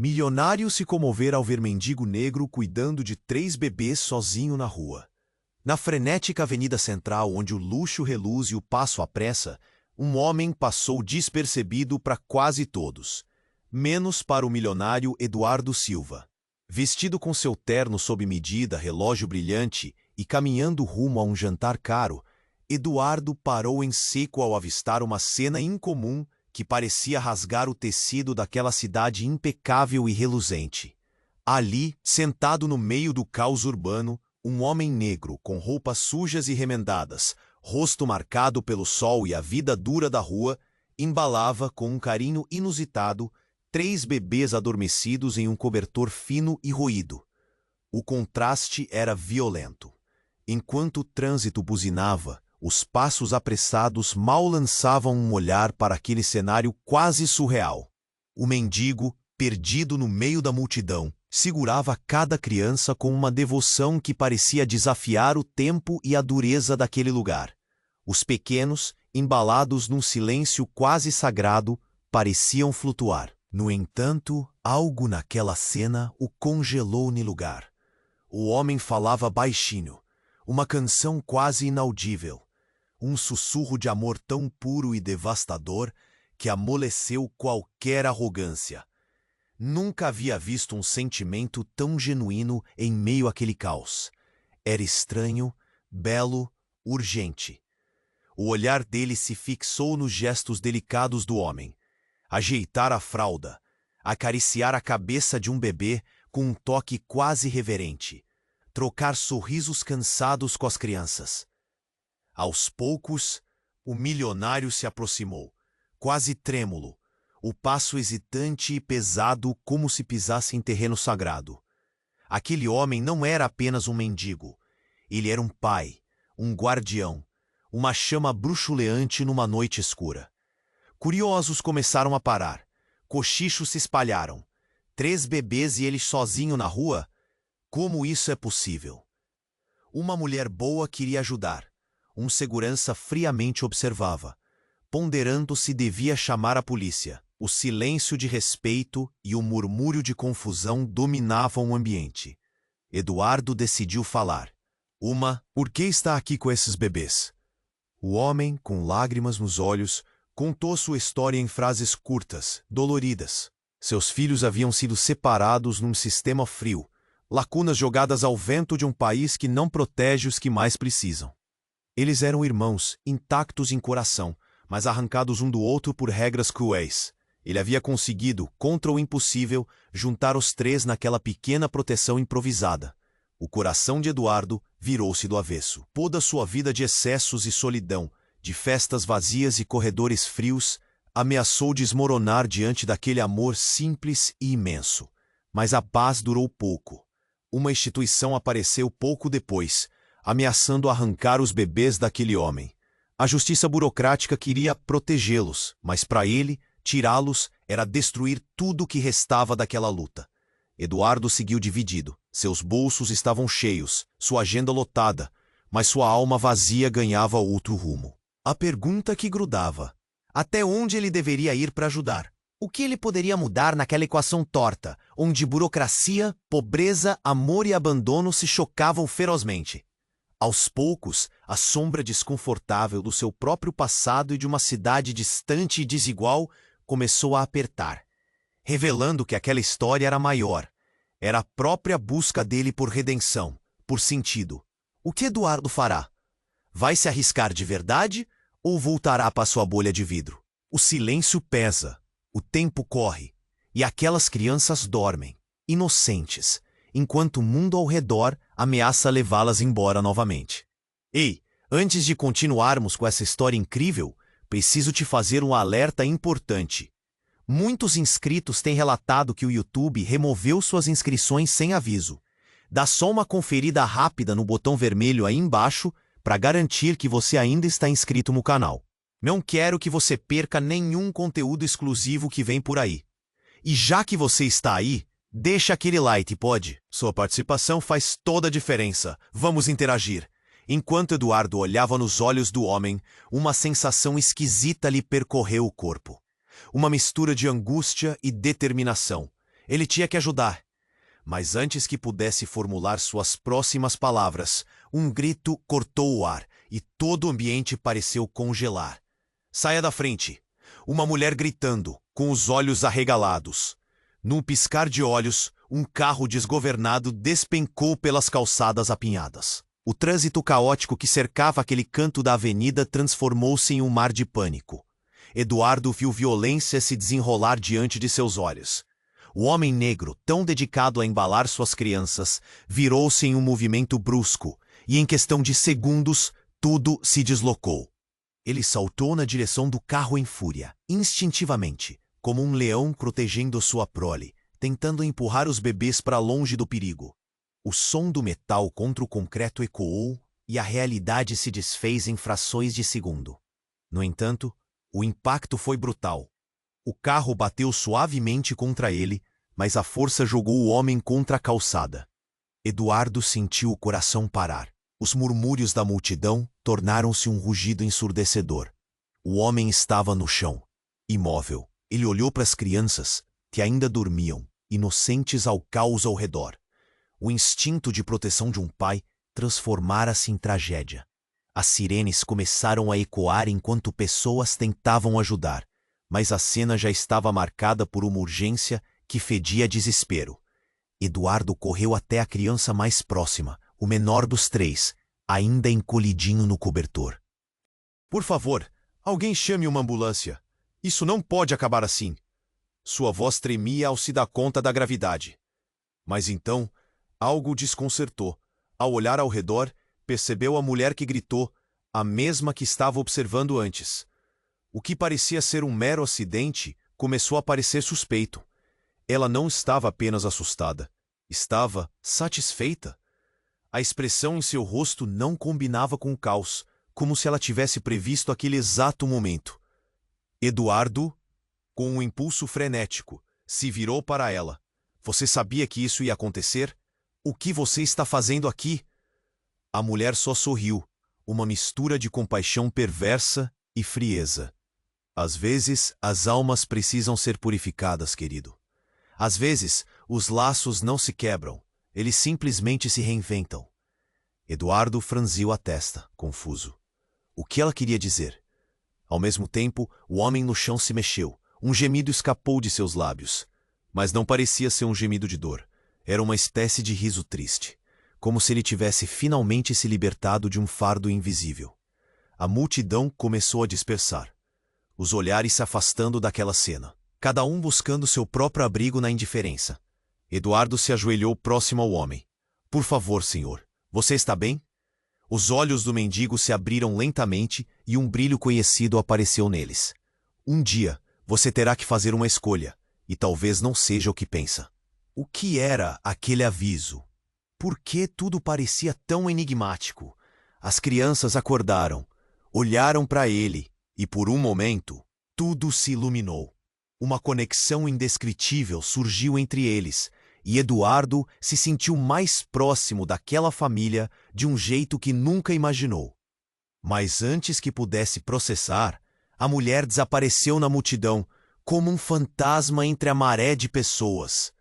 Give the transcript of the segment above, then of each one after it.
Milionário se comovera ao ver mendigo negro cuidando de 3 bebês sozinho na rua. Na frenética avenida central, onde o luxo reluz e o passo apressa, um homem passou despercebido para quase todos, menos para o milionário Eduardo Silva. Vestido com seu terno sob medida, relógio brilhante e caminhando rumo a um jantar caro, Eduardo parou em seco ao avistar uma cena incomum que parecia rasgar o tecido daquela cidade impecável e reluzente. Ali, sentado no meio do caos urbano, um homem negro com roupas sujas e remendadas, rosto marcado pelo sol e a vida dura da rua, embalava com um carinho inusitado 3 bebês adormecidos em um cobertor fino e roído. O contraste era violento. Enquanto o trânsito buzinava, os passos apressados mal lançavam um olhar para aquele cenário quase surreal. O mendigo, perdido no meio da multidão, segurava cada criança com uma devoção que parecia desafiar o tempo e a dureza daquele lugar. Os pequenos, embalados num silêncio quase sagrado, pareciam flutuar. No entanto, algo naquela cena o congelou no lugar. O homem falava baixinho, uma canção quase inaudível. Um sussurro de amor tão puro e devastador que amoleceu qualquer arrogância. Nunca havia visto um sentimento tão genuíno em meio àquele caos. Era estranho, belo, urgente. O olhar dele se fixou nos gestos delicados do homem. Ajeitar a fralda, acariciar a cabeça de um bebê com um toque quase reverente, trocar sorrisos cansados com as crianças. Aos poucos, o milionário se aproximou, quase trêmulo, o passo hesitante e pesado como se pisasse em terreno sagrado. Aquele homem não era apenas um mendigo. Ele era um pai, um guardião, uma chama bruxuleante numa noite escura. Curiosos começaram a parar. Cochichos se espalharam. 3 bebês e ele sozinho na rua? Como isso é possível? Uma mulher boa queria ajudar. Um segurança friamente observava, ponderando se devia chamar a polícia. O silêncio de respeito e o murmúrio de confusão dominavam o ambiente. Eduardo decidiu falar. Por que está aqui com esses bebês? O homem, com lágrimas nos olhos, contou sua história em frases curtas, doloridas. Seus filhos haviam sido separados num sistema frio, lacunas jogadas ao vento de um país que não protege os que mais precisam. Eles eram irmãos, intactos em coração, mas arrancados um do outro por regras cruéis. Ele havia conseguido, contra o impossível, juntar os 3 naquela pequena proteção improvisada. O coração de Eduardo virou-se do avesso. Toda sua vida de excessos e solidão, de festas vazias e corredores frios, ameaçou desmoronar diante daquele amor simples e imenso. Mas a paz durou pouco. Uma instituição apareceu pouco depois, ameaçando arrancar os bebês daquele homem. A justiça burocrática queria protegê-los, mas para ele, tirá-los era destruir tudo o que restava daquela luta. Eduardo seguiu dividido. Seus bolsos estavam cheios, sua agenda lotada, mas sua alma vazia ganhava outro rumo. A pergunta que grudava: até onde ele deveria ir para ajudar? O que ele poderia mudar naquela equação torta, onde burocracia, pobreza, amor e abandono se chocavam ferozmente? Aos poucos, a sombra desconfortável do seu próprio passado e de uma cidade distante e desigual começou a apertar, revelando que aquela história era maior. Era a própria busca dele por redenção, por sentido. O que Eduardo fará? Vai se arriscar de verdade ou voltará para sua bolha de vidro? O silêncio pesa, o tempo corre, e aquelas crianças dormem, inocentes, enquanto o mundo ao redor ameaça levá-las embora novamente. Ei, antes de continuarmos com essa história incrível, preciso te fazer um alerta importante. Muitos inscritos têm relatado que o YouTube removeu suas inscrições sem aviso. Dá só uma conferida rápida no botão vermelho aí embaixo para garantir que você ainda está inscrito no canal. Não quero que você perca nenhum conteúdo exclusivo que vem por aí. E já que você está aí, deixa aquele like, pode? Sua participação faz toda a diferença. Vamos interagir. Enquanto Eduardo olhava nos olhos do homem, uma sensação esquisita lhe percorreu o corpo. Uma mistura de angústia e determinação. Ele tinha que ajudar. Mas antes que pudesse formular suas próximas palavras, um grito cortou o ar e todo o ambiente pareceu congelar. Saia da frente! Uma mulher gritando, com os olhos arregalados. Num piscar de olhos, um carro desgovernado despencou pelas calçadas apinhadas. O trânsito caótico que cercava aquele canto da avenida transformou-se em um mar de pânico. Eduardo viu violência se desenrolar diante de seus olhos. O homem negro, tão dedicado a embalar suas crianças, virou-se em um movimento brusco, e em questão de segundos, tudo se deslocou. Ele saltou na direção do carro em fúria, instintivamente, como um leão protegendo sua prole, tentando empurrar os bebês para longe do perigo. O som do metal contra o concreto ecoou e a realidade se desfez em frações de segundo. No entanto, o impacto foi brutal. O carro bateu suavemente contra ele, mas a força jogou o homem contra a calçada. Eduardo sentiu o coração parar. Os murmúrios da multidão tornaram-se um rugido ensurdecedor. O homem estava no chão, imóvel. Ele olhou para as crianças, que ainda dormiam, inocentes ao caos ao redor. O instinto de proteção de um pai transformara-se em tragédia. As sirenes começaram a ecoar enquanto pessoas tentavam ajudar, mas a cena já estava marcada por uma urgência que fedia desespero. Eduardo correu até a criança mais próxima, o menor dos três, ainda encolhidinho no cobertor. Por favor, alguém chame uma ambulância. Isso não pode acabar assim. Sua voz tremia ao se dar conta da gravidade. Mas então, algo o desconcertou. Ao olhar ao redor, percebeu a mulher que gritou, a mesma que estava observando antes. O que parecia ser um mero acidente começou a parecer suspeito. Ela não estava apenas assustada, estava satisfeita. A expressão em seu rosto não combinava com o caos, como se ela tivesse previsto aquele exato momento. Eduardo, com um impulso frenético, se virou para ela. Você sabia que isso ia acontecer? O que você está fazendo aqui? A mulher só sorriu, uma mistura de compaixão perversa e frieza. Às vezes, as almas precisam ser purificadas, querido. Às vezes, os laços não se quebram, eles simplesmente se reinventam. Eduardo franziu a testa, confuso. O que ela queria dizer? Ao mesmo tempo, o homem no chão se mexeu. Um gemido escapou de seus lábios. Mas não parecia ser um gemido de dor. Era uma espécie de riso triste, como se ele tivesse finalmente se libertado de um fardo invisível. A multidão começou a dispersar, os olhares se afastando daquela cena, cada um buscando seu próprio abrigo na indiferença. Eduardo se ajoelhou próximo ao homem. Por favor, senhor, você está bem? Os olhos do mendigo se abriram lentamente e um brilho conhecido apareceu neles. Um dia, você terá que fazer uma escolha, e talvez não seja o que pensa. O que era aquele aviso? Por que tudo parecia tão enigmático? As crianças acordaram, olharam para ele, e por um momento, tudo se iluminou. Uma conexão indescritível surgiu entre eles, e Eduardo se sentiu mais próximo daquela família de um jeito que nunca imaginou. Mas antes que pudesse processar, a mulher desapareceu na multidão, como um fantasma entre a maré de pessoas.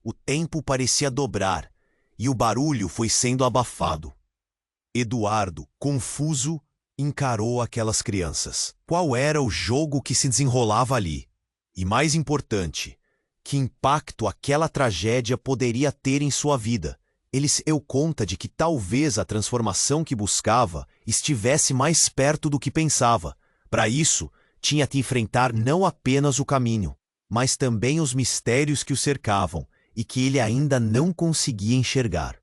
O tempo parecia dobrar, e o barulho foi sendo abafado. Eduardo, confuso, encarou aquelas crianças. Qual era o jogo que se desenrolava ali? E mais importante, que impacto aquela tragédia poderia ter em sua vida? Ele se deu conta de que talvez a transformação que buscava estivesse mais perto do que pensava. Para isso, tinha que enfrentar não apenas o caminho, mas também os mistérios que o cercavam e que ele ainda não conseguia enxergar.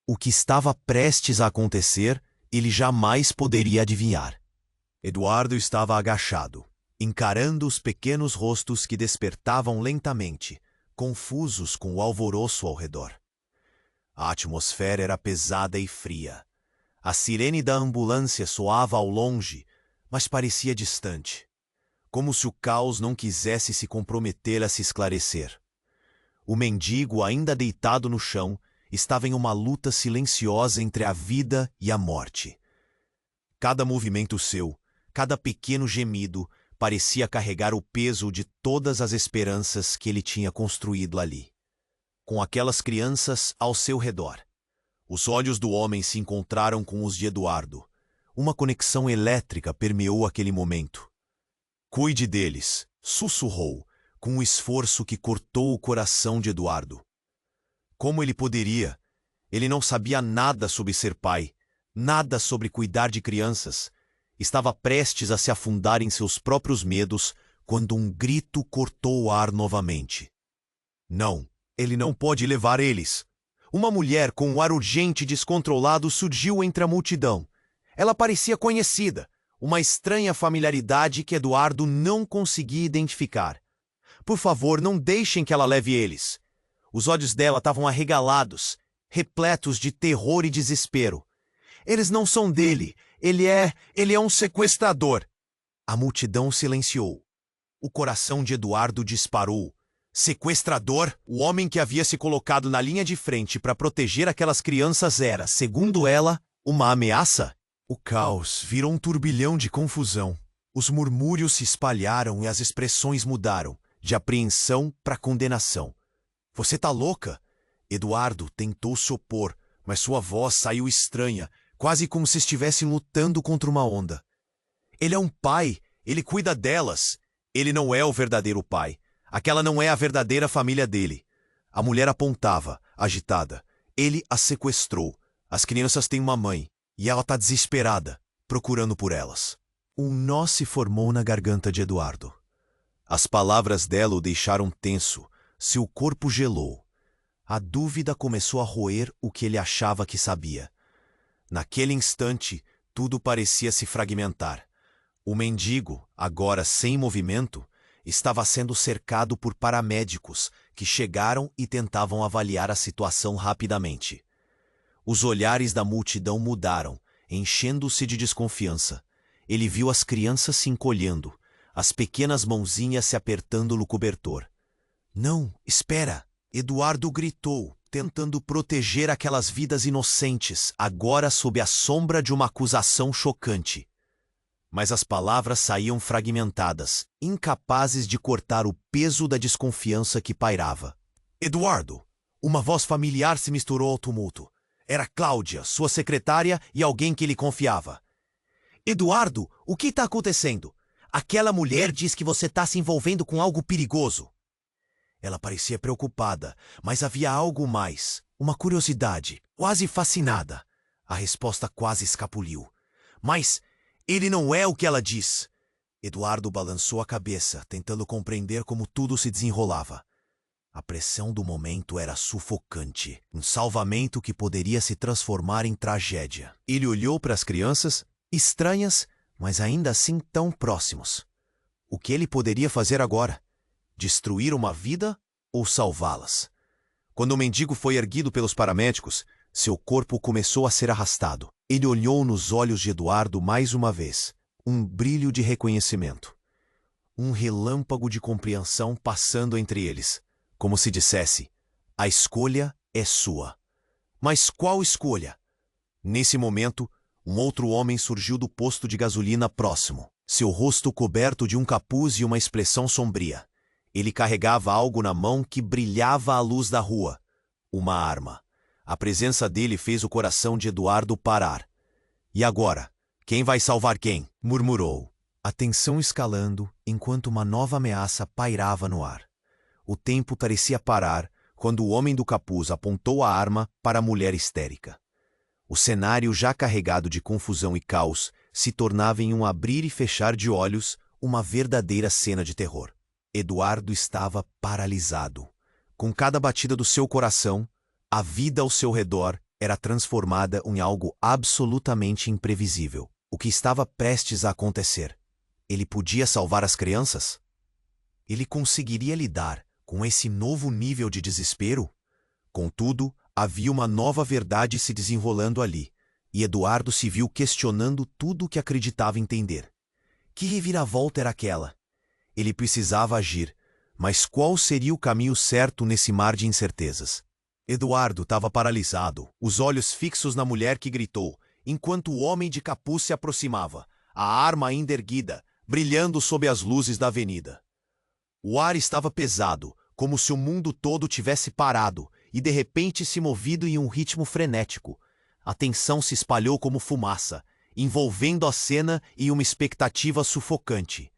O que estava prestes a acontecer, ele jamais poderia adivinhar. Eduardo estava agachado, encarando os pequenos rostos que despertavam lentamente, confusos com o alvoroço ao redor. A atmosfera era pesada e fria. A sirene da ambulância soava ao longe, mas parecia distante, como se o caos não quisesse se comprometer a se esclarecer. O mendigo, ainda deitado no chão, estava em uma luta silenciosa entre a vida e a morte. Cada movimento seu, cada pequeno gemido, parecia carregar o peso de todas as esperanças que ele tinha construído ali. Com aquelas crianças ao seu redor, os olhos do homem se encontraram com os de Eduardo. Uma conexão elétrica permeou aquele momento. Cuide deles, sussurrou, com um esforço que cortou o coração de Eduardo. Como ele poderia? Ele não sabia nada sobre ser pai, nada sobre cuidar de crianças. Estava prestes a se afundar em seus próprios medos quando um grito cortou o ar novamente. Não, ele não pode levar eles. Uma mulher com um ar urgente e descontrolado surgiu entre a multidão. Ela parecia conhecida, uma estranha familiaridade que Eduardo não conseguia identificar. Por favor, não deixem que ela leve eles. Os olhos dela estavam arregalados, repletos de terror e desespero. Eles não são dele. Ele é um sequestrador. A multidão silenciou. O coração de Eduardo disparou. Sequestrador? O homem que havia se colocado na linha de frente para proteger aquelas crianças era, segundo ela, uma ameaça? O caos virou um turbilhão de confusão. Os murmúrios se espalharam e as expressões mudaram, de apreensão para condenação. Você tá louca? Eduardo tentou se opor, mas sua voz saiu estranha, quase como se estivesse lutando contra uma onda. Ele é um pai, ele cuida delas. Ele não é o verdadeiro pai. Aquela não é a verdadeira família dele. A mulher apontava, agitada. Ele a sequestrou. As crianças têm uma mãe, e ela está desesperada, procurando por elas. Um nó se formou na garganta de Eduardo. As palavras dela o deixaram tenso, seu corpo gelou. A dúvida começou a roer o que ele achava que sabia. Naquele instante, tudo parecia se fragmentar. O mendigo, agora sem movimento, estava sendo cercado por paramédicos que chegaram e tentavam avaliar a situação rapidamente. Os olhares da multidão mudaram, enchendo-se de desconfiança. Ele viu as crianças se encolhendo, as pequenas mãozinhas se apertando no cobertor. Não, espera! Eduardo gritou, tentando proteger aquelas vidas inocentes, agora sob a sombra de uma acusação chocante. Mas as palavras saíam fragmentadas, incapazes de cortar o peso da desconfiança que pairava. Eduardo! Uma voz familiar se misturou ao tumulto. Era Cláudia, sua secretária e alguém que ele confiava. Eduardo, o que está acontecendo? Aquela mulher diz que você está se envolvendo com algo perigoso. Ela parecia preocupada, mas havia algo mais. Uma curiosidade, quase fascinada. A resposta quase escapuliu. Mas ele não é o que ela diz. Eduardo balançou a cabeça, tentando compreender como tudo se desenrolava. A pressão do momento era sufocante, um salvamento que poderia se transformar em tragédia. Ele olhou para as crianças, estranhas, mas ainda assim tão próximos. O que ele poderia fazer agora? Destruir uma vida ou salvá-las? Quando o mendigo foi erguido pelos paramédicos, seu corpo começou a ser arrastado. Ele olhou nos olhos de Eduardo mais uma vez, um brilho de reconhecimento. Um relâmpago de compreensão passando entre eles. Como se dissesse, a escolha é sua. Mas qual escolha? Nesse momento, um outro homem surgiu do posto de gasolina próximo, seu rosto coberto de um capuz e uma expressão sombria. Ele carregava algo na mão que brilhava à luz da rua. Uma arma. A presença dele fez o coração de Eduardo parar. E agora? Quem vai salvar quem? Murmurou. A tensão escalando enquanto uma nova ameaça pairava no ar. O tempo parecia parar quando o homem do capuz apontou a arma para a mulher histérica. O cenário, já carregado de confusão e caos, se tornava em um abrir e fechar de olhos uma verdadeira cena de terror. Eduardo estava paralisado. Com cada batida do seu coração, a vida ao seu redor era transformada em algo absolutamente imprevisível. O que estava prestes a acontecer? Ele podia salvar as crianças? Ele conseguiria lidar com esse novo nível de desespero? Contudo, havia uma nova verdade se desenrolando ali, e Eduardo se viu questionando tudo o que acreditava entender. Que reviravolta era aquela? Ele precisava agir, mas qual seria o caminho certo nesse mar de incertezas? Eduardo estava paralisado, os olhos fixos na mulher que gritou, enquanto o homem de capuz se aproximava, a arma ainda erguida, brilhando sob as luzes da avenida. O ar estava pesado, como se o mundo todo tivesse parado e de repente se movido em um ritmo frenético. A tensão se espalhou como fumaça, envolvendo a cena em uma expectativa sufocante.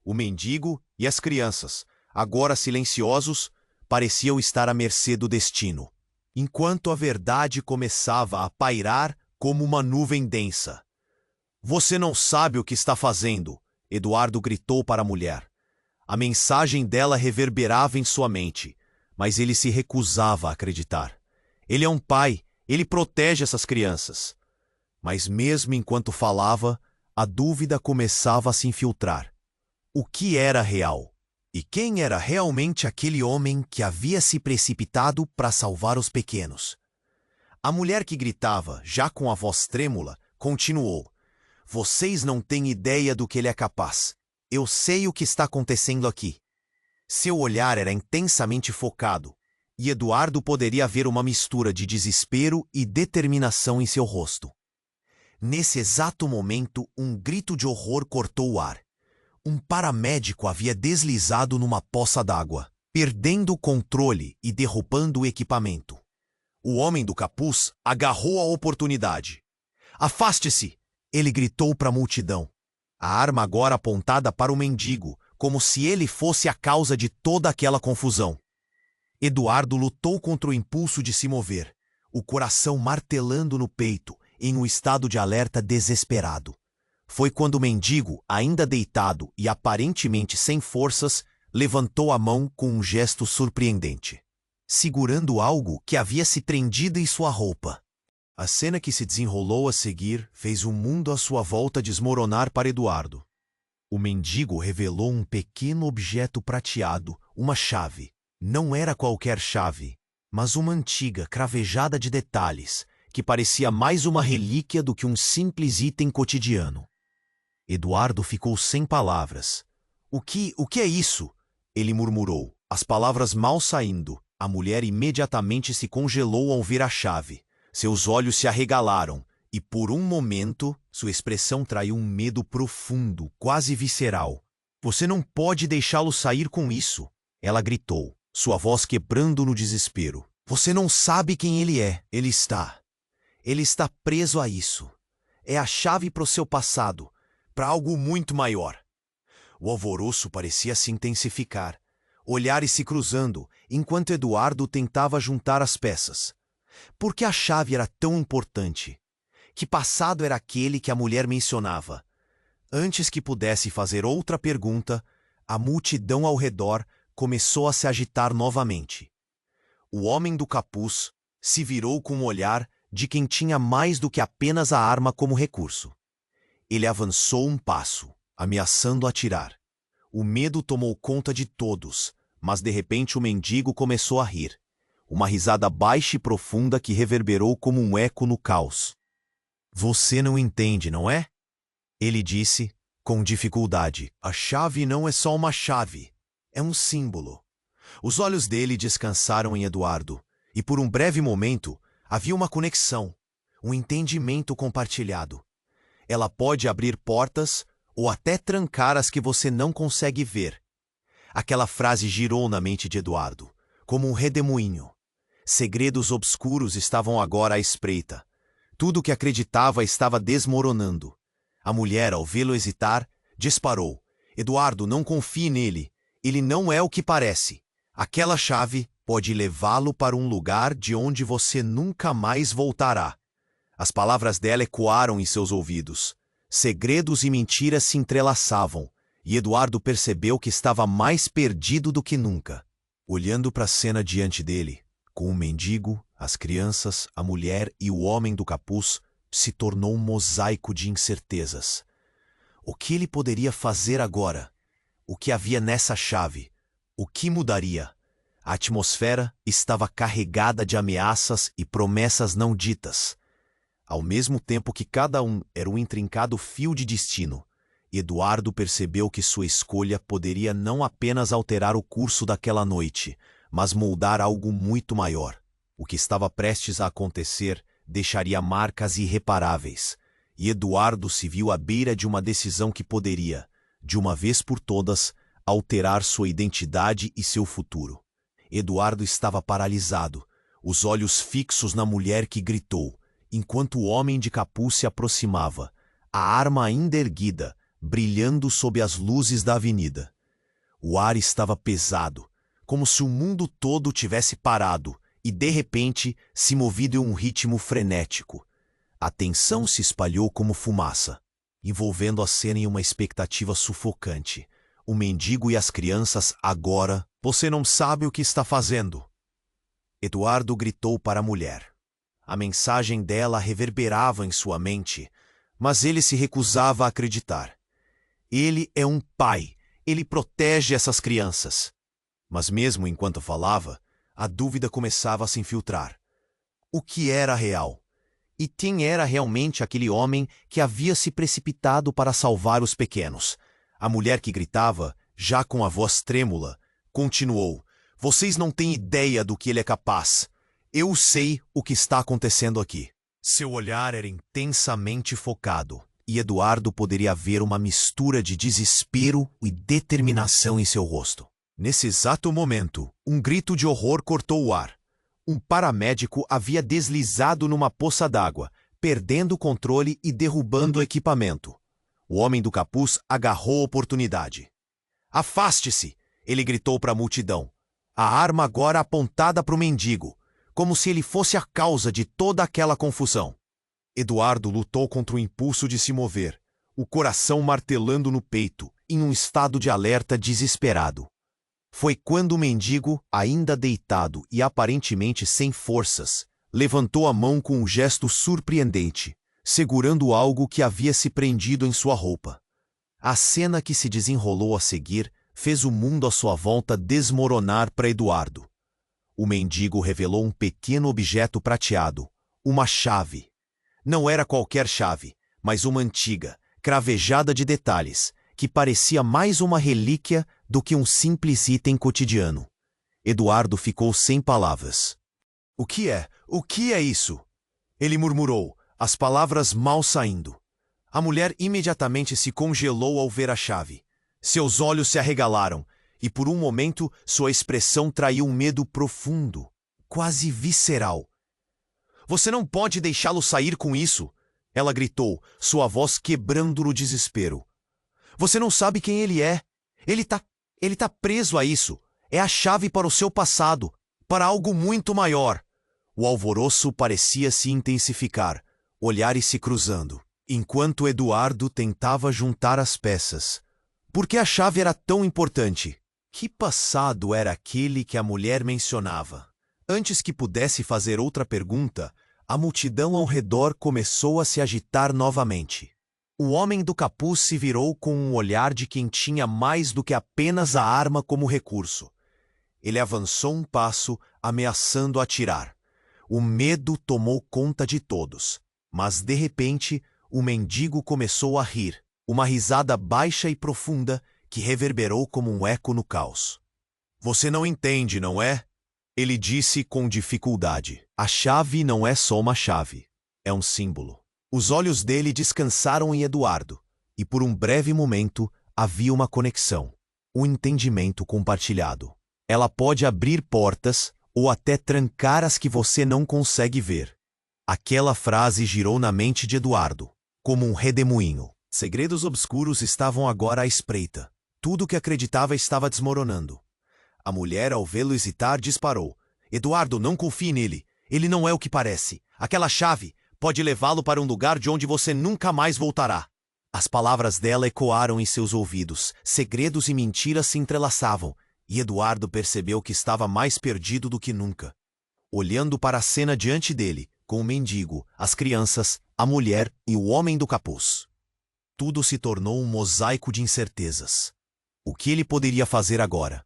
O mendigo e as crianças, agora silenciosos, pareciam estar à mercê do destino, enquanto a verdade começava a pairar como uma nuvem densa. "Você não sabe o que está fazendo", Eduardo gritou para a mulher. A mensagem dela reverberava em sua mente, mas ele se recusava a acreditar. Ele é um pai, ele protege essas crianças. Mas mesmo enquanto falava, a dúvida começava a se infiltrar. O que era real? E quem era realmente aquele homem que havia se precipitado para salvar os pequenos? A mulher que gritava, já com a voz trêmula, continuou: "Vocês não têm ideia do que ele é capaz. Eu sei o que está acontecendo aqui." Seu olhar era intensamente focado, e Eduardo poderia ver uma mistura de desespero e determinação em seu rosto. Nesse exato momento, um grito de horror cortou o ar. Um paramédico havia deslizado numa poça d'água, perdendo o controle e derrubando o equipamento. O homem do capuz agarrou a oportunidade. "Afaste-se!" ele gritou para a multidão. A arma agora apontada para o mendigo, como se ele fosse a causa de toda aquela confusão. Eduardo lutou contra o impulso de se mover, o coração martelando no peito, em um estado de alerta desesperado. Foi quando o mendigo, ainda deitado e aparentemente sem forças, levantou a mão com um gesto surpreendente, segurando algo que havia se prendido em sua roupa. A cena que se desenrolou a seguir fez o mundo à sua volta desmoronar para Eduardo. O mendigo revelou um pequeno objeto prateado, uma chave. Não era qualquer chave, mas uma antiga, cravejada de detalhes, que parecia mais uma relíquia do que um simples item cotidiano. Eduardo ficou sem palavras. O que é isso?" ele murmurou, as palavras mal saindo. A mulher imediatamente se congelou ao ver a chave. Seus olhos se arregalaram, e por um momento, sua expressão traiu um medo profundo, quase visceral. "Você não pode deixá-lo sair com isso", ela gritou, sua voz quebrando no desespero. "Você não sabe quem ele é. Ele está preso a isso. É a chave para o seu passado, para algo muito maior." O alvoroço parecia se intensificar, olhares se cruzando, enquanto Eduardo tentava juntar as peças. Por que a chave era tão importante? Que passado era aquele que a mulher mencionava? Antes que pudesse fazer outra pergunta, a multidão ao redor começou a se agitar novamente. O homem do capuz se virou com um olhar de quem tinha mais do que apenas a arma como recurso. Ele avançou um passo, ameaçando atirar. O medo tomou conta de todos, mas de repente o mendigo começou a rir. Uma risada baixa e profunda que reverberou como um eco no caos. "Você não entende, não é?" ele disse, com dificuldade. "A chave não é só uma chave. É um símbolo." Os olhos dele descansaram em Eduardo, e por um breve momento havia uma conexão, um entendimento compartilhado. Ela pode abrir portas ou até trancar as que você não consegue ver. Aquela frase girou na mente de Eduardo, como um redemoinho. Segredos obscuros estavam agora à espreita. Tudo o que acreditava estava desmoronando. A mulher, ao vê-lo hesitar, disparou. "Eduardo, não confie nele. Ele não é o que parece. Aquela chave pode levá-lo para um lugar de onde você nunca mais voltará." As palavras dela ecoaram em seus ouvidos. Segredos e mentiras se entrelaçavam, e Eduardo percebeu que estava mais perdido do que nunca. Olhando para a cena diante dele, com o mendigo, as crianças, a mulher e o homem do capuz, se tornou um mosaico de incertezas. O que ele poderia fazer agora? O que havia nessa chave? O que mudaria? A atmosfera estava carregada de ameaças e promessas não ditas. Ao mesmo tempo que cada um era um intrincado fio de destino, Eduardo percebeu que sua escolha poderia não apenas alterar o curso daquela noite, mas moldar algo muito maior. O que estava prestes a acontecer deixaria marcas irreparáveis, e Eduardo se viu à beira de uma decisão que poderia, de uma vez por todas, alterar sua identidade e seu futuro. Eduardo estava paralisado, os olhos fixos na mulher que gritou, enquanto o homem de capuz se aproximava, a arma ainda erguida, brilhando sob as luzes da avenida. O ar estava pesado, como se o mundo todo tivesse parado e, de repente, se movido em um ritmo frenético. A tensão se espalhou como fumaça, envolvendo a cena em uma expectativa sufocante. O mendigo e as crianças agora... Você não sabe o que está fazendo. Eduardo gritou para a mulher. A mensagem dela reverberava em sua mente, mas ele se recusava a acreditar. Ele é um pai. Ele protege essas crianças. Mas mesmo enquanto falava, a dúvida começava a se infiltrar. O que era real? E quem era realmente aquele homem que havia se precipitado para salvar os pequenos? A mulher que gritava, já com a voz trêmula, continuou. Vocês não têm ideia do que ele é capaz. Eu sei o que está acontecendo aqui. Seu olhar era intensamente focado, e Eduardo poderia ver uma mistura de desespero e determinação em seu rosto. Nesse exato momento, um grito de horror cortou o ar. Um paramédico havia deslizado numa poça d'água, perdendo o controle e derrubando o equipamento. O homem do capuz agarrou a oportunidade. Afaste-se! Ele gritou para a multidão, a arma agora apontada para o mendigo, como se ele fosse a causa de toda aquela confusão. Eduardo lutou contra o impulso de se mover, o coração martelando no peito, em um estado de alerta desesperado. Foi quando o mendigo, ainda deitado e aparentemente sem forças, levantou a mão com um gesto surpreendente, segurando algo que havia se prendido em sua roupa. A cena que se desenrolou a seguir fez o mundo à sua volta desmoronar para Eduardo. O mendigo revelou um pequeno objeto prateado, uma chave. Não era qualquer chave, mas uma antiga, cravejada de detalhes, que parecia mais uma relíquia do que um simples item cotidiano. Eduardo ficou sem palavras. O que é? O que é isso? Ele murmurou, as palavras mal saindo. A mulher imediatamente se congelou ao ver a chave. Seus olhos se arregalaram, e por um momento sua expressão traiu um medo profundo, quase visceral. Você não pode deixá-lo sair com isso, ela gritou, sua voz quebrando no desespero. Você não sabe quem ele é. Ele tá preso a isso. É a chave para o seu passado, para algo muito maior. O alvoroço parecia se intensificar, olhares se cruzando, enquanto Eduardo tentava juntar as peças. Por que a chave era tão importante? Que passado era aquele que a mulher mencionava? Antes que pudesse fazer outra pergunta, a multidão ao redor começou a se agitar novamente. O homem do capuz se virou com um olhar de quem tinha mais do que apenas a arma como recurso. Ele avançou um passo, ameaçando atirar. O medo tomou conta de todos, mas de repente o mendigo começou a rir. Uma risada baixa e profunda que reverberou como um eco no caos. Você não entende, não é? Ele disse com dificuldade. A chave não é só uma chave. É um símbolo. Os olhos dele descansaram em Eduardo, e por um breve momento havia uma conexão, um entendimento compartilhado. Ela pode abrir portas ou até trancar as que você não consegue ver. Aquela frase girou na mente de Eduardo, como um redemoinho. Segredos obscuros estavam agora à espreita. Tudo o que acreditava estava desmoronando. A mulher, ao vê-lo hesitar, disparou. Eduardo, não confie nele. Ele não é o que parece. Aquela chave pode levá-lo para um lugar de onde você nunca mais voltará. As palavras dela ecoaram em seus ouvidos. Segredos e mentiras se entrelaçavam, e Eduardo percebeu que estava mais perdido do que nunca. Olhando para a cena diante dele, com o mendigo, as crianças, a mulher e o homem do capuz. Tudo se tornou um mosaico de incertezas. O que ele poderia fazer agora?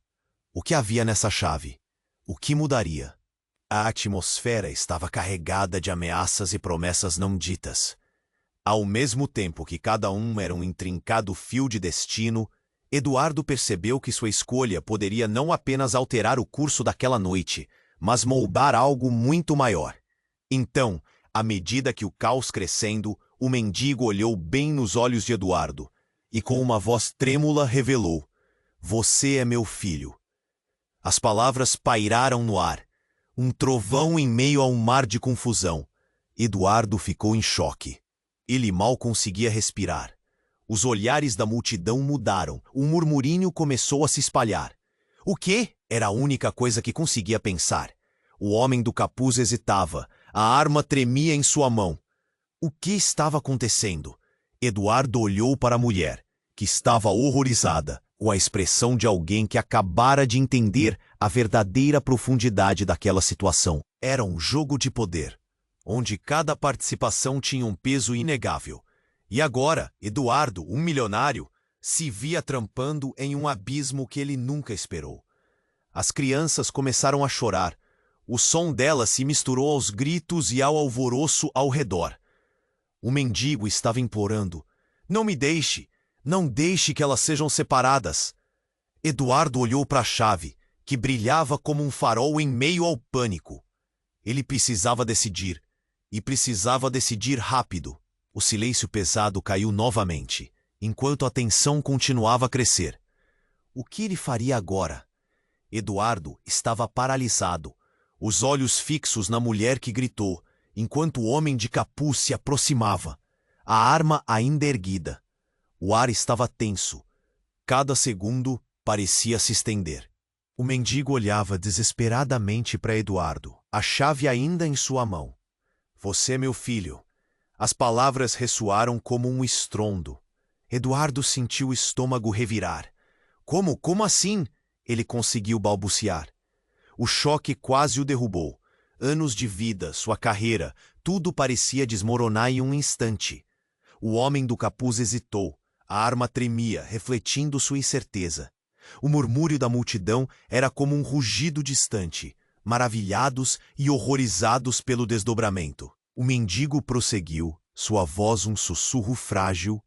O que havia nessa chave? O que mudaria? A atmosfera estava carregada de ameaças e promessas não ditas. Ao mesmo tempo que cada um era um intrincado fio de destino, Eduardo percebeu que sua escolha poderia não apenas alterar o curso daquela noite, mas moldar algo muito maior. Então, à medida que o caos crescendo, o mendigo olhou bem nos olhos de Eduardo, e com uma voz trêmula revelou: "Você é meu filho." As palavras pairaram no ar, um trovão em meio a um mar de confusão. Eduardo ficou em choque. Ele mal conseguia respirar. Os olhares da multidão mudaram, um murmurinho começou a se espalhar. "O quê?" Era a única coisa que conseguia pensar. O homem do capuz hesitava, a arma tremia em sua mão. O que estava acontecendo? Eduardo olhou para a mulher, que estava horrorizada, com a expressão de alguém que acabara de entender a verdadeira profundidade daquela situação. Era um jogo de poder, onde cada participação tinha um peso inegável. E agora, Eduardo, um milionário, se via trampando em um abismo que ele nunca esperou. As crianças começaram a chorar. O som delas se misturou aos gritos e ao alvoroço ao redor. O mendigo estava implorando: "Não me deixe! Não deixe que elas sejam separadas." Eduardo olhou para a chave, que brilhava como um farol em meio ao pânico. Ele precisava decidir, e precisava decidir rápido. O silêncio pesado caiu novamente, enquanto a tensão continuava a crescer. O que ele faria agora? Eduardo estava paralisado, os olhos fixos na mulher que gritou, enquanto o homem de capuz se aproximava, a arma ainda erguida. O ar estava tenso. Cada segundo parecia se estender. O mendigo olhava desesperadamente para Eduardo, a chave ainda em sua mão. "Você é meu filho." As palavras ressoaram como um estrondo. Eduardo sentiu o estômago revirar. Como assim?" Ele conseguiu balbuciar. O choque quase o derrubou. Anos de vida, sua carreira, tudo parecia desmoronar em um instante. O homem do capuz hesitou. A arma tremia, refletindo sua incerteza. O murmúrio da multidão era como um rugido distante, maravilhados e horrorizados pelo desdobramento. O mendigo prosseguiu, sua voz um sussurro frágil: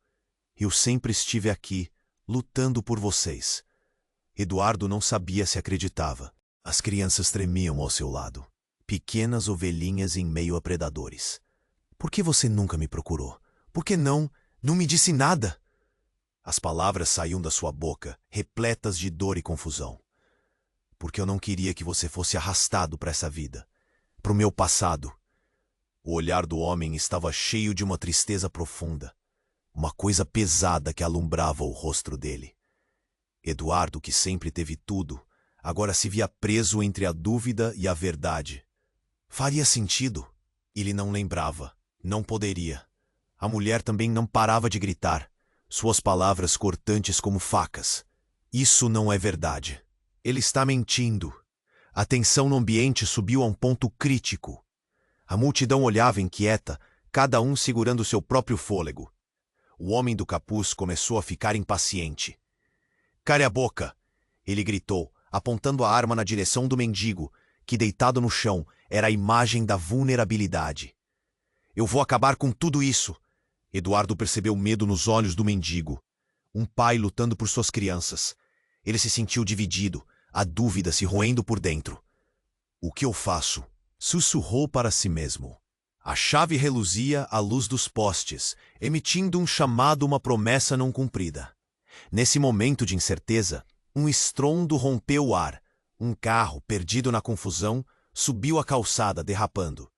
"Eu sempre estive aqui, lutando por vocês." Eduardo não sabia se acreditava. As crianças tremiam ao seu lado, pequenas ovelhinhas em meio a predadores. "Por que você nunca me procurou? Por que não me disse nada?" As palavras saíam da sua boca, repletas de dor e confusão. "Porque eu não queria que você fosse arrastado para essa vida, para o meu passado." O olhar do homem estava cheio de uma tristeza profunda, uma coisa pesada que alumbrava o rosto dele. Eduardo, que sempre teve tudo, agora se via preso entre a dúvida e a verdade. Faria sentido? Ele não lembrava, não poderia. A mulher também não parava de gritar, suas palavras cortantes como facas. "Isso não é verdade. Ele está mentindo." A tensão no ambiente subiu a um ponto crítico. A multidão olhava inquieta, cada um segurando seu próprio fôlego. O homem do capuz começou a ficar impaciente. "Cale a boca!" ele gritou, apontando a arma na direção do mendigo, que deitado no chão era a imagem da vulnerabilidade. "Eu vou acabar com tudo isso." Eduardo percebeu medo nos olhos do mendigo. Um pai lutando por suas crianças. Ele se sentiu dividido, a dúvida se roendo por dentro. "O que eu faço?" sussurrou para si mesmo. A chave reluzia à luz dos postes, emitindo um chamado, uma promessa não cumprida. Nesse momento de incerteza, um estrondo rompeu o ar. Um carro, perdido na confusão, subiu a calçada, derrapando.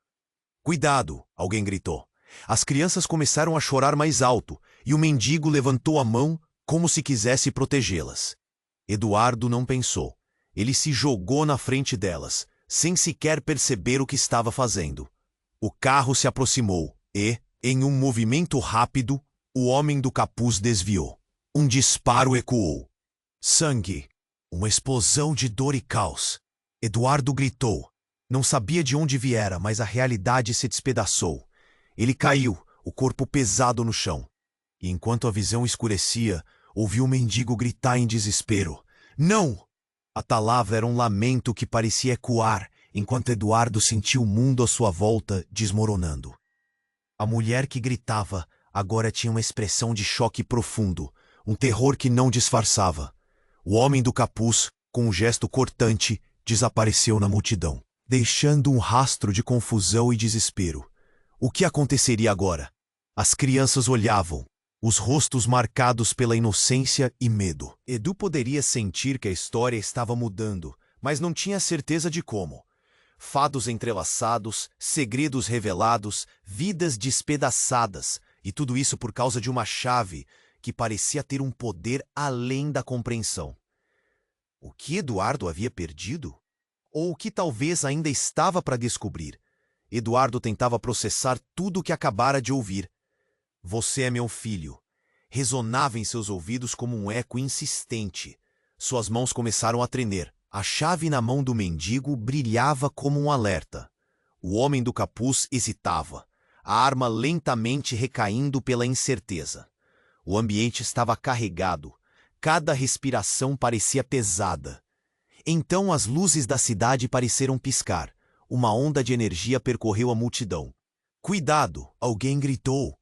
"Cuidado!" alguém gritou. As crianças começaram a chorar mais alto, e o mendigo levantou a mão como se quisesse protegê-las. Eduardo não pensou. Ele se jogou na frente delas, sem sequer perceber o que estava fazendo. O carro se aproximou e, em um movimento rápido, o homem do capuz desviou. Um disparo ecoou. Sangue. Uma explosão de dor e caos. Eduardo gritou. Não sabia de onde viera, mas a realidade se despedaçou. Ele caiu, o corpo pesado no chão. E enquanto a visão escurecia, ouviu o mendigo gritar em desespero: "Não!" A palavra era um lamento que parecia ecoar, enquanto Eduardo sentiu o mundo à sua volta desmoronando. A mulher que gritava agora tinha uma expressão de choque profundo, um terror que não disfarçava. O homem do capuz, com um gesto cortante, desapareceu na multidão, deixando um rastro de confusão e desespero. O que aconteceria agora? As crianças olhavam, os rostos marcados pela inocência e medo. Edu poderia sentir que a história estava mudando, mas não tinha certeza de como. Fados entrelaçados, segredos revelados, vidas despedaçadas, e tudo isso por causa de uma chave que parecia ter um poder além da compreensão. O que Eduardo havia perdido? Ou o que talvez ainda estava para descobrir? Eduardo tentava processar tudo o que acabara de ouvir. "Você é meu filho." Ressonava em seus ouvidos como um eco insistente. Suas mãos começaram a tremer. A chave na mão do mendigo brilhava como um alerta. O homem do capuz hesitava, a arma lentamente recaindo pela incerteza. O ambiente estava carregado. Cada respiração parecia pesada. Então as luzes da cidade pareceram piscar. Uma onda de energia percorreu a multidão. "Cuidado!" alguém gritou.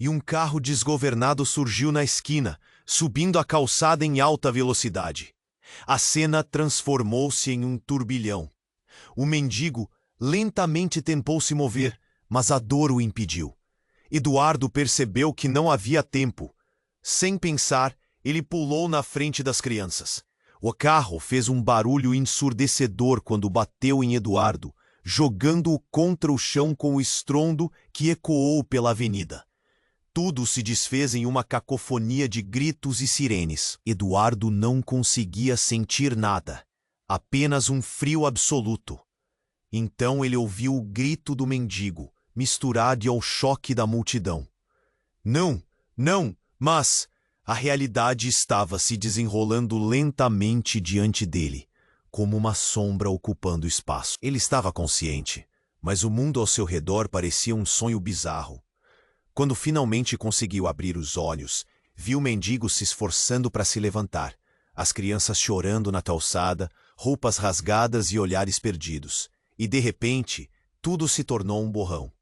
E um carro desgovernado surgiu na esquina, subindo a calçada em alta velocidade. A cena transformou-se em um turbilhão. O mendigo lentamente tentou se mover, mas a dor o impediu. Eduardo percebeu que não havia tempo. Sem pensar, ele pulou na frente das crianças. O carro fez um barulho ensurdecedor quando bateu em Eduardo, jogando-o contra o chão com o estrondo que ecoou pela avenida. Tudo se desfez em uma cacofonia de gritos e sirenes. Eduardo não conseguia sentir nada, apenas um frio absoluto. Então ele ouviu o grito do mendigo, misturado ao choque da multidão. Não, não, mas a realidade estava se desenrolando lentamente diante dele, como uma sombra ocupando espaço. Ele estava consciente, mas o mundo ao seu redor parecia um sonho bizarro. Quando finalmente conseguiu abrir os olhos, viu o mendigo se esforçando para se levantar, as crianças chorando na calçada, roupas rasgadas e olhares perdidos. E de repente, tudo se tornou um borrão.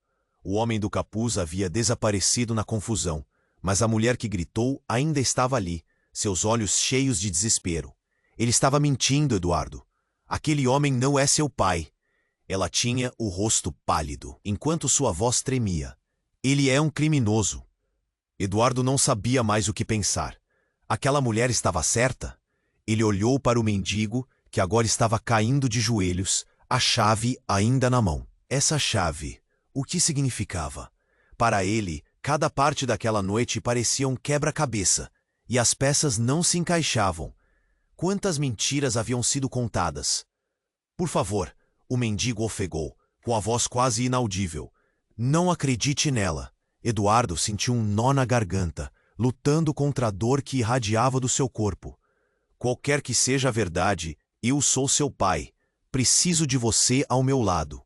O homem do capuz havia desaparecido na confusão, mas a mulher que gritou ainda estava ali, seus olhos cheios de desespero. Ele estava mentindo, Eduardo. Aquele homem não é seu pai. Ela tinha o rosto pálido, enquanto sua voz tremia. Ele é um criminoso. Eduardo não sabia mais o que pensar. Aquela mulher estava certa? Ele olhou para o mendigo, que agora estava caindo de joelhos, a chave ainda na mão. Essa chave, o que significava? Para ele, cada parte daquela noite parecia um quebra-cabeça, e as peças não se encaixavam. Quantas mentiras haviam sido contadas? "Por favor", o mendigo ofegou, com a voz quase inaudível. "Não acredite nela." Eduardo sentiu um nó na garganta, lutando contra a dor que irradiava do seu corpo. "Qualquer que seja a verdade, eu sou seu pai. Preciso de você ao meu lado."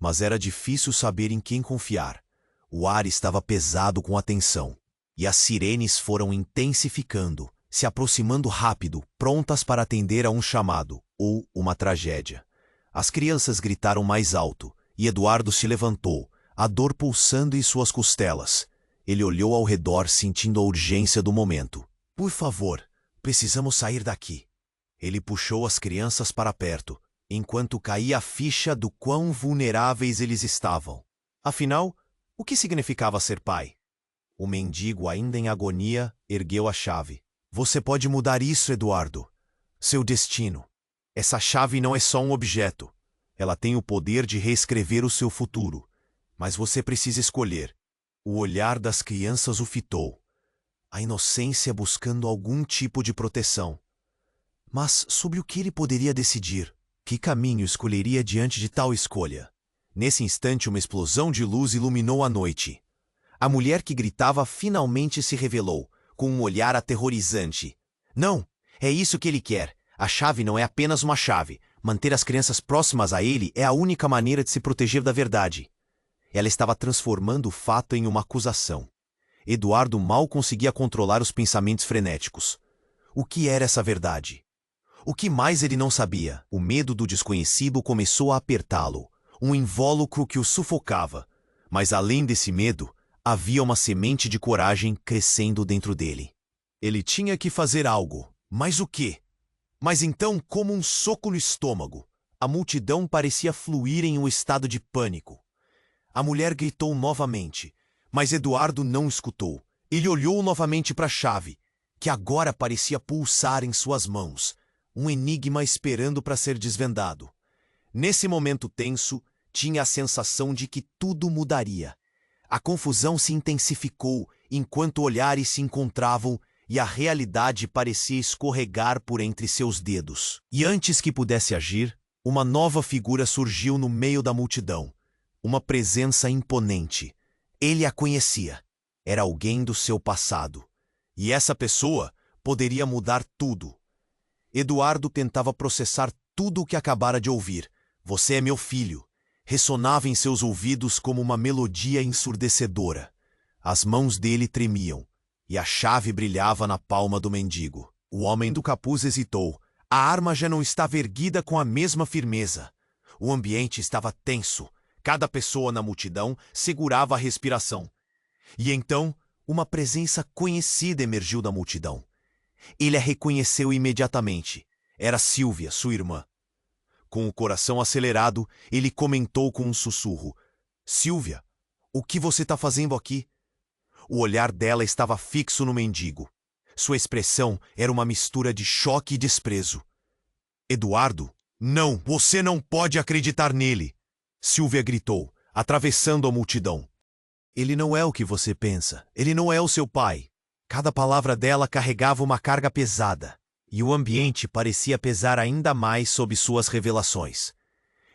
Mas era difícil saber em quem confiar. O ar estava pesado com a tensão, e as sirenes foram intensificando, se aproximando rápido, prontas para atender a um chamado ou uma tragédia. As crianças gritaram mais alto, e Eduardo se levantou, a dor pulsando em suas costelas. Ele olhou ao redor, sentindo a urgência do momento. "Por favor, precisamos sair daqui." Ele puxou as crianças para perto, enquanto caía a ficha do quão vulneráveis eles estavam. Afinal, o que significava ser pai? O mendigo, ainda em agonia, ergueu a chave. "Você pode mudar isso, Eduardo. Seu destino. Essa chave não é só um objeto. Ela tem o poder de reescrever o seu futuro. Mas você precisa escolher." O olhar das crianças o fitou. A inocência buscando algum tipo de proteção. Mas sobre o que ele poderia decidir? Que caminho escolheria diante de tal escolha? Nesse instante, uma explosão de luz iluminou a noite. A mulher que gritava finalmente se revelou, com um olhar aterrorizante. "Não, é isso que ele quer. A chave não é apenas uma chave. Manter as crianças próximas a ele é a única maneira de se proteger da verdade." Ela estava transformando o fato em uma acusação. Eduardo mal conseguia controlar os pensamentos frenéticos. O que era essa verdade? O que mais ele não sabia? O medo do desconhecido começou a apertá-lo, um invólucro que o sufocava. Mas além desse medo, havia uma semente de coragem crescendo dentro dele. Ele tinha que fazer algo. Mas o quê? Mas então, como um soco no estômago, a multidão parecia fluir em um estado de pânico. A mulher gritou novamente, mas Eduardo não escutou. Ele olhou novamente para a chave, que agora parecia pulsar em suas mãos, um enigma esperando para ser desvendado. Nesse momento tenso, tinha a sensação de que tudo mudaria. A confusão se intensificou enquanto olhares se encontravam e a realidade parecia escorregar por entre seus dedos. E antes que pudesse agir, uma nova figura surgiu no meio da multidão. Uma presença imponente. Ele a conhecia. Era alguém do seu passado. E essa pessoa poderia mudar tudo. Eduardo tentava processar tudo o que acabara de ouvir. Você é meu filho. Ressonava em seus ouvidos como uma melodia ensurdecedora. As mãos dele tremiam, e a chave brilhava na palma do mendigo. O homem do capuz hesitou. A arma já não estava erguida com a mesma firmeza. O ambiente estava tenso. Cada pessoa na multidão segurava a respiração. E então, uma presença conhecida emergiu da multidão. Ele a reconheceu imediatamente. Era Sílvia, sua irmã. Com o coração acelerado, ele comentou com um sussurro. Sílvia, o que você está fazendo aqui? O olhar dela estava fixo no mendigo. Sua expressão era uma mistura de choque e desprezo. Eduardo, não, você não pode acreditar nele! Sílvia gritou, atravessando a multidão. Ele não é o que você pensa. Ele não é o seu pai. Cada palavra dela carregava uma carga pesada, e o ambiente parecia pesar ainda mais sob suas revelações.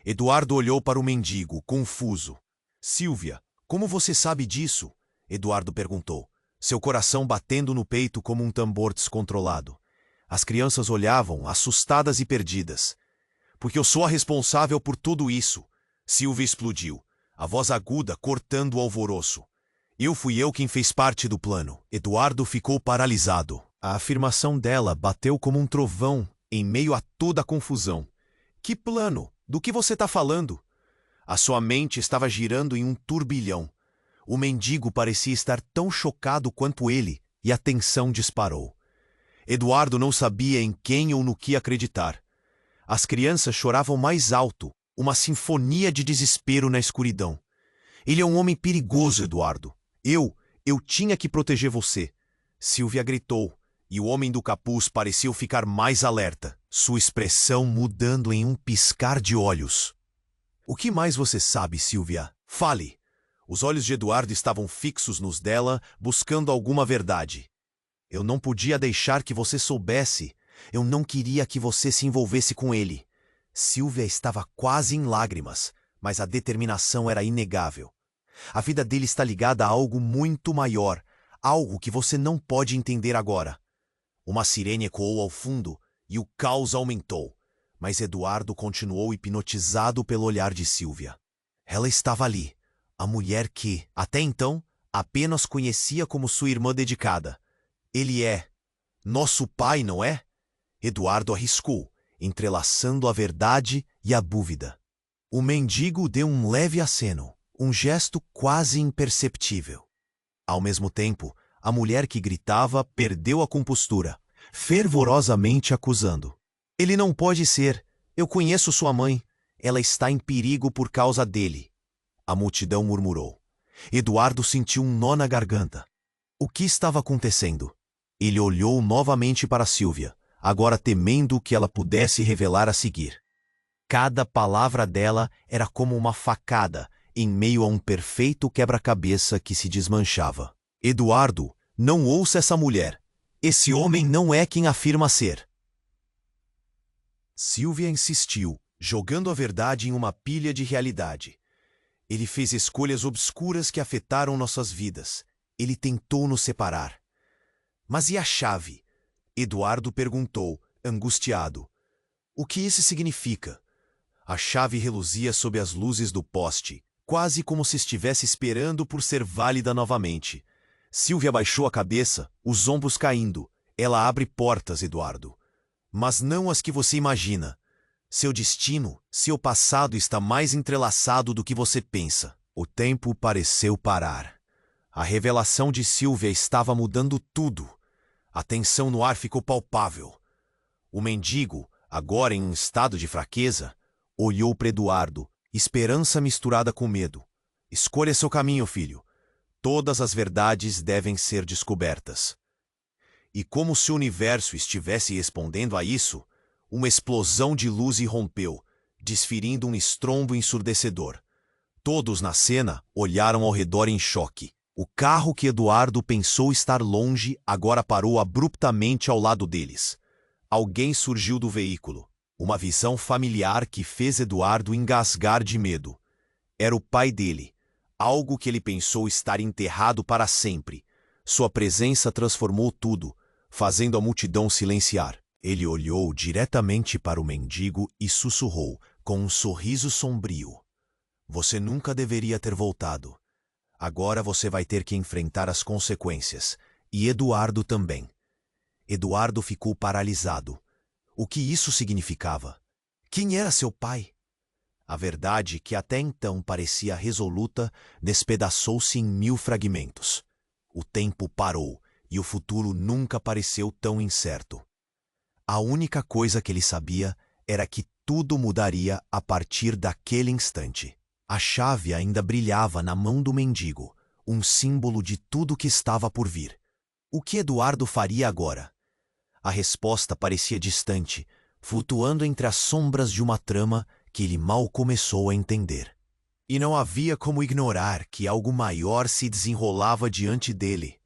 Eduardo olhou para o mendigo, confuso. Sílvia, como você sabe disso? Eduardo perguntou, seu coração batendo no peito como um tambor descontrolado. As crianças olhavam, assustadas e perdidas. Porque eu sou a responsável por tudo isso. Sílvia explodiu, a voz aguda cortando o alvoroço. Fui eu quem fez parte do plano. Eduardo ficou paralisado. A afirmação dela bateu como um trovão em meio a toda a confusão. Que plano? Do que você está falando? A sua mente estava girando em um turbilhão. O mendigo parecia estar tão chocado quanto ele, e a tensão disparou. Eduardo não sabia em quem ou no que acreditar. As crianças choravam mais alto, uma sinfonia de desespero na escuridão. Ele é um homem perigoso, Eduardo. Eu tinha que proteger você. Sílvia gritou, e o homem do capuz pareceu ficar mais alerta, sua expressão mudando em um piscar de olhos. O que mais você sabe, Sílvia? Fale. Os olhos de Eduardo estavam fixos nos dela, buscando alguma verdade. Eu não podia deixar que você soubesse. Eu não queria que você se envolvesse com ele. Sílvia estava quase em lágrimas, mas a determinação era inegável. A vida dele está ligada a algo muito maior, algo que você não pode entender agora. Uma sirene ecoou ao fundo e o caos aumentou, mas Eduardo continuou hipnotizado pelo olhar de Sílvia. Ela estava ali, a mulher que, até então, apenas conhecia como sua irmã dedicada. Ele é nosso pai, não é? Eduardo arriscou, entrelaçando a verdade e a dúvida. O mendigo deu um leve aceno, um gesto quase imperceptível. Ao mesmo tempo, a mulher que gritava perdeu a compostura, fervorosamente acusando. Ele não pode ser. Eu conheço sua mãe. Ela está em perigo por causa dele. A multidão murmurou. Eduardo sentiu um nó na garganta. O que estava acontecendo? Ele olhou novamente para Sílvia, agora temendo que ela pudesse revelar a seguir. Cada palavra dela era como uma facada em meio a um perfeito quebra-cabeça que se desmanchava. Eduardo, não ouça essa mulher. Esse homem não é quem afirma ser. Sílvia insistiu, jogando a verdade em uma pilha de realidade. Ele fez escolhas obscuras que afetaram nossas vidas. Ele tentou nos separar. Mas e a chave? Eduardo perguntou, angustiado. O que isso significa? A chave reluzia sob as luzes do poste, quase como se estivesse esperando por ser válida novamente. Sílvia baixou a cabeça, os ombros caindo. Ela abre portas, Eduardo. Mas não as que você imagina. Seu destino, seu passado está mais entrelaçado do que você pensa. O tempo pareceu parar. A revelação de Sílvia estava mudando tudo. A tensão no ar ficou palpável. O mendigo, agora em um estado de fraqueza, olhou para Eduardo, esperança misturada com medo. Escolha seu caminho, filho. Todas as verdades devem ser descobertas. E como se o universo estivesse respondendo a isso, uma explosão de luz irrompeu, desferindo um estrondo ensurdecedor. Todos na cena olharam ao redor em choque. O carro que Eduardo pensou estar longe agora parou abruptamente ao lado deles. Alguém surgiu do veículo. Uma visão familiar que fez Eduardo engasgar de medo. Era o pai dele, algo que ele pensou estar enterrado para sempre. Sua presença transformou tudo, fazendo a multidão silenciar. Ele olhou diretamente para o mendigo e sussurrou, com um sorriso sombrio: "Você nunca deveria ter voltado. Agora você vai ter que enfrentar as consequências. E Eduardo também." Eduardo ficou paralisado. O que isso significava? Quem era seu pai? A verdade, que até então parecia resoluta, despedaçou-se em 1000 fragmentos. O tempo parou e o futuro nunca pareceu tão incerto. A única coisa que ele sabia era que tudo mudaria a partir daquele instante. A chave ainda brilhava na mão do mendigo, um símbolo de tudo que estava por vir. O que Eduardo faria agora? A resposta parecia distante, flutuando entre as sombras de uma trama que ele mal começou a entender. E não havia como ignorar que algo maior se desenrolava diante dele.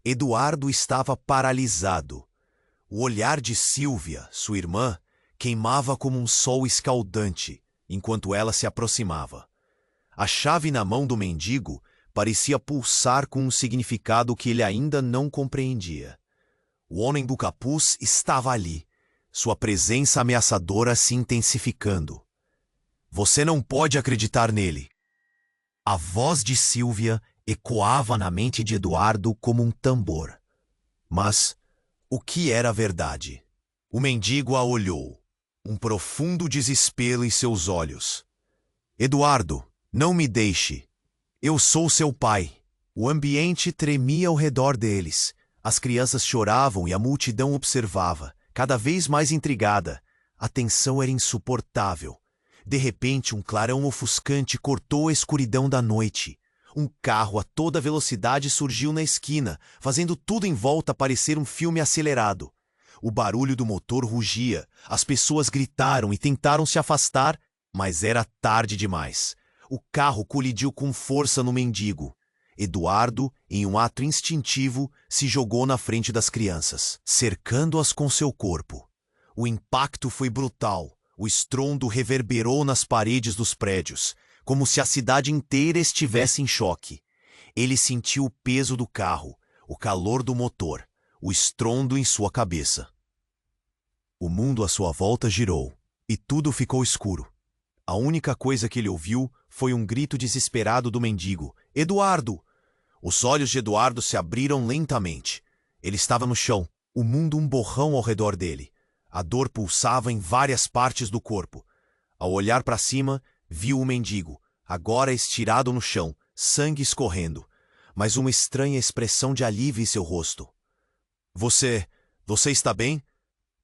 Eduardo estava paralisado. O olhar de Sílvia, sua irmã, queimava como um sol escaldante, enquanto ela se aproximava. A chave na mão do mendigo parecia pulsar com um significado que ele ainda não compreendia. O homem do capuz estava ali, sua presença ameaçadora se intensificando. "Você não pode acreditar nele." A voz de Sílvia ecoava na mente de Eduardo como um tambor. Mas o que era a verdade? O mendigo a olhou, um profundo desespero em seus olhos. "Eduardo, não me deixe. Eu sou seu pai." O ambiente tremia ao redor deles. As crianças choravam e a multidão observava, cada vez mais intrigada. A tensão era insuportável. De repente, um clarão ofuscante cortou a escuridão da noite. Um carro a toda velocidade surgiu na esquina, fazendo tudo em volta parecer um filme acelerado. O barulho do motor rugia, as pessoas gritaram e tentaram se afastar, mas era tarde demais. O carro colidiu com força no mendigo. Eduardo, em um ato instintivo, se jogou na frente das crianças, cercando-as com seu corpo. O impacto foi brutal. O estrondo reverberou nas paredes dos prédios, como se a cidade inteira estivesse em choque. Ele sentiu o peso do carro, o calor do motor, o estrondo em sua cabeça. O mundo à sua volta girou, e tudo ficou escuro. A única coisa que ele ouviu foi um grito desesperado do mendigo: "Eduardo!" Os olhos de Eduardo se abriram lentamente. Ele estava no chão, o mundo um borrão ao redor dele. A dor pulsava em várias partes do corpo. Ao olhar para cima, viu o mendigo, agora estirado no chão, sangue escorrendo, mas uma estranha expressão de alívio em seu rosto. Você está bem?"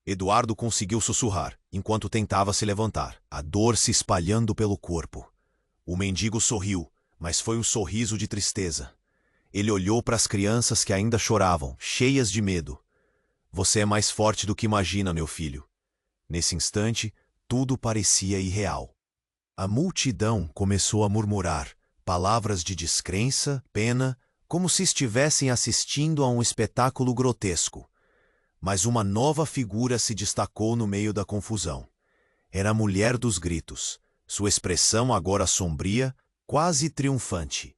Eduardo conseguiu sussurrar, enquanto tentava se levantar, a dor se espalhando pelo corpo. O mendigo sorriu, mas foi um sorriso de tristeza. Ele olhou para as crianças que ainda choravam, cheias de medo. "Você é mais forte do que imagina, meu filho." Nesse instante, tudo parecia irreal. A multidão começou a murmurar, palavras de descrença, pena, como se estivessem assistindo a um espetáculo grotesco. Mas uma nova figura se destacou no meio da confusão. Era a mulher dos gritos, sua expressão agora sombria, quase triunfante.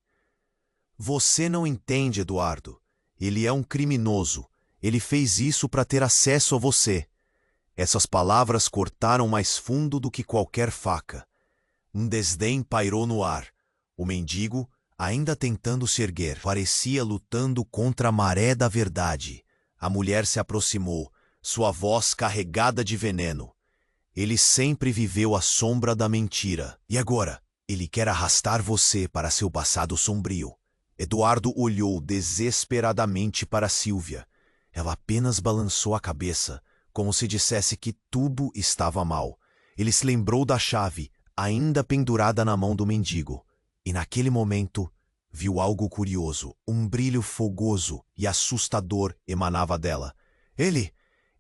"Você não entende, Eduardo. Ele é um criminoso. Ele fez isso para ter acesso a você." Essas palavras cortaram mais fundo do que qualquer faca. Um desdém pairou no ar. O mendigo, ainda tentando se erguer, parecia lutando contra a maré da verdade. A mulher se aproximou, sua voz carregada de veneno. "Ele sempre viveu à sombra da mentira. E agora, ele quer arrastar você para seu passado sombrio." Eduardo olhou desesperadamente para Sílvia. Ela apenas balançou a cabeça, como se dissesse que tudo estava mal. Ele se lembrou da chave, ainda pendurada na mão do mendigo. E naquele momento, Viu algo curioso, um brilho fogoso e assustador emanava dela. Ele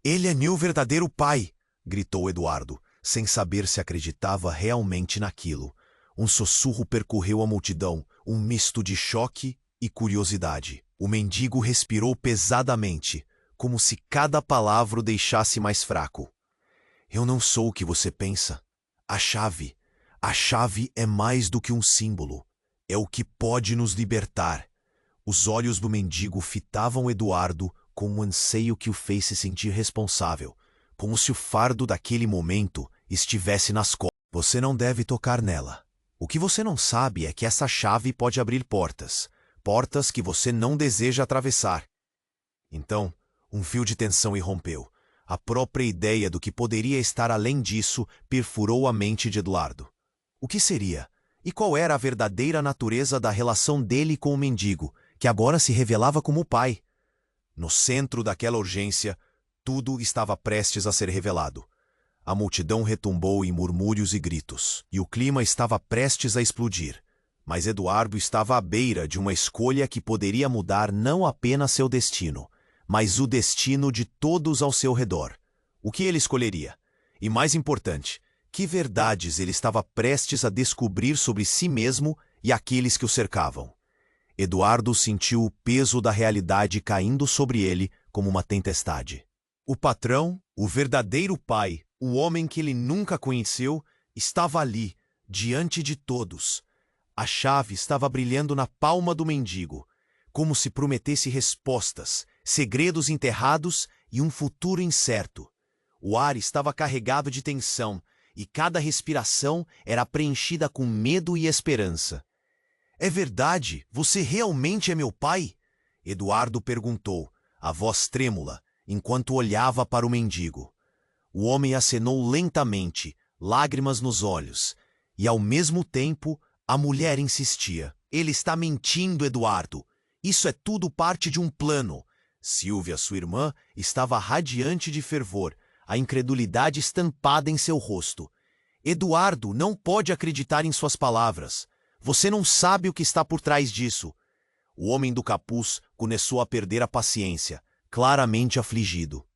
é meu verdadeiro pai! Gritou Eduardo, sem saber se acreditava realmente naquilo. Um sussurro percorreu a multidão, um misto de choque e curiosidade. O mendigo respirou pesadamente, como se cada palavra o deixasse mais fraco. Eu não sou o que você pensa. A chave é mais do que um símbolo. É o que pode nos libertar. Os olhos do mendigo fitavam Eduardo com um anseio que o fez se sentir responsável, como se o fardo daquele momento estivesse nas costas. Você não deve tocar nela. O que você não sabe é que essa chave pode abrir portas, portas que você não deseja atravessar. Então, um fio de tensão irrompeu. A própria ideia do que poderia estar além disso perfurou a mente de Eduardo. O que seria? E qual era a verdadeira natureza da relação dele com o mendigo, que agora se revelava como pai? No centro daquela urgência, tudo estava prestes a ser revelado. A multidão retumbou em murmúrios e gritos, e o clima estava prestes a explodir. Mas Eduardo estava à beira de uma escolha que poderia mudar não apenas seu destino, mas o destino de todos ao seu redor. O que ele escolheria? E mais importante, que verdades ele estava prestes a descobrir sobre si mesmo e aqueles que o cercavam? Eduardo sentiu o peso da realidade caindo sobre ele como uma tempestade. O patrão, o verdadeiro pai, o homem que ele nunca conheceu, estava ali, diante de todos. A chave estava brilhando na palma do mendigo, como se prometesse respostas, segredos enterrados e um futuro incerto. O ar estava carregado de tensão, e cada respiração era preenchida com medo e esperança. É verdade? Você realmente é meu pai? Eduardo perguntou, a voz trêmula, enquanto olhava para o mendigo. O homem acenou lentamente, lágrimas nos olhos, e ao mesmo tempo a mulher insistia. Ele está mentindo, Eduardo. Isso é tudo parte de um plano. Silvia, sua irmã, estava radiante de fervor, a incredulidade estampada em seu rosto. Eduardo não pode acreditar em suas palavras. Você não sabe o que está por trás disso. O homem do capuz começou a perder a paciência, claramente afligido.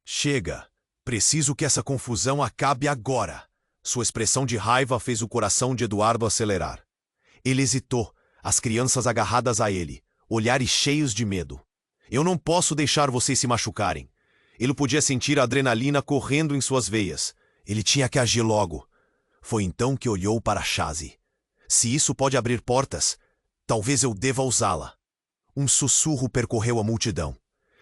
Chega! Preciso que essa confusão acabe agora! Sua expressão de raiva fez o coração de Eduardo acelerar. Ele hesitou, as crianças agarradas a ele, olhares cheios de medo. Eu não posso deixar vocês se machucarem. Ele podia sentir a adrenalina correndo em suas veias. Ele tinha que agir logo. Foi então que olhou para Shazi. Se isso pode abrir portas, talvez eu deva usá-la. Um sussurro percorreu a multidão,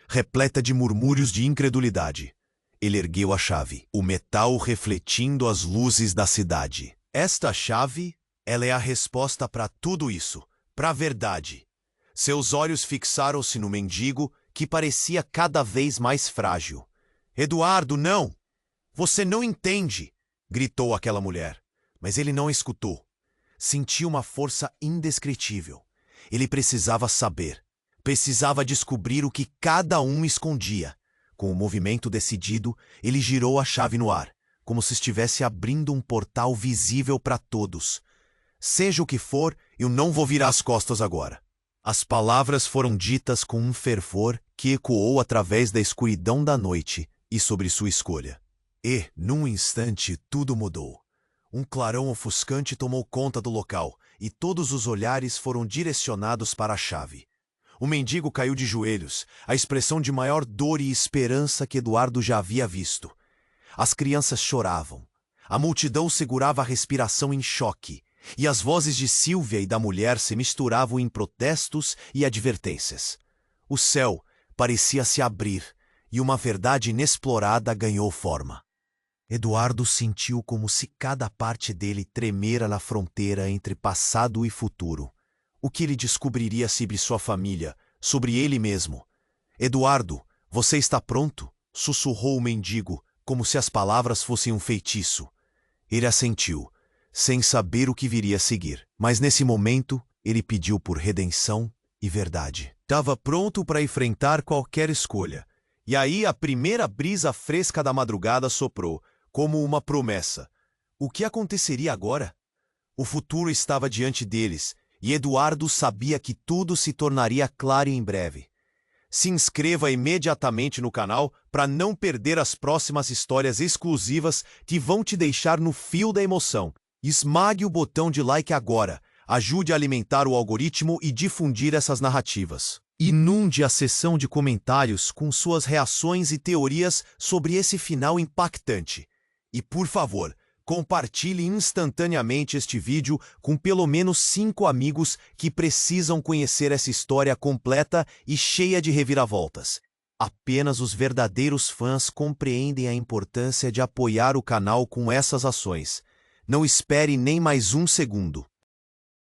repleta de murmúrios de incredulidade. Ele ergueu a chave, o metal refletindo as luzes da cidade. Esta chave, ela é a resposta para tudo isso, para a verdade. Seus olhos fixaram-se no mendigo, que parecia cada vez mais frágil. Eduardo, não! Você não entende! Gritou aquela mulher. Mas ele não escutou. Sentiu uma força indescritível. Ele precisava saber. Precisava descobrir o que cada um escondia. Com um movimento decidido, ele girou a chave no ar, como se estivesse abrindo um portal visível para todos. Seja o que for, eu não vou virar as costas agora. As palavras foram ditas com um fervor que ecoou através da escuridão da noite e sobre sua escolha. E, num instante, tudo mudou. Um clarão ofuscante tomou conta do local e todos os olhares foram direcionados para a chave. O mendigo caiu de joelhos, a expressão de maior dor e esperança que Eduardo já havia visto. As crianças choravam. A multidão segurava a respiração em choque, e as vozes de Silvia e da mulher se misturavam em protestos e advertências. O céu parecia se abrir, e uma verdade inexplorada ganhou forma. Eduardo sentiu como se cada parte dele tremera na fronteira entre passado e futuro. O que ele descobriria sobre sua família, sobre ele mesmo? Eduardo, você está pronto? Sussurrou o mendigo, como se as palavras fossem um feitiço. Ele assentiu, sem saber o que viria a seguir. Mas nesse momento, ele pediu por redenção e verdade. Estava pronto para enfrentar qualquer escolha. E aí a primeira brisa fresca da madrugada soprou, como uma promessa. O que aconteceria agora? O futuro estava diante deles, e Eduardo sabia que tudo se tornaria claro em breve. Se inscreva imediatamente no canal para não perder as próximas histórias exclusivas que vão te deixar no fio da emoção. Esmague o botão de like agora. Ajude a alimentar o algoritmo e difundir essas narrativas. Inunde a seção de comentários com suas reações e teorias sobre esse final impactante. E, por favor, compartilhe instantaneamente este vídeo com pelo menos 5 amigos que precisam conhecer essa história completa e cheia de reviravoltas. Apenas os verdadeiros fãs compreendem a importância de apoiar o canal com essas ações. Não espere nem mais um segundo.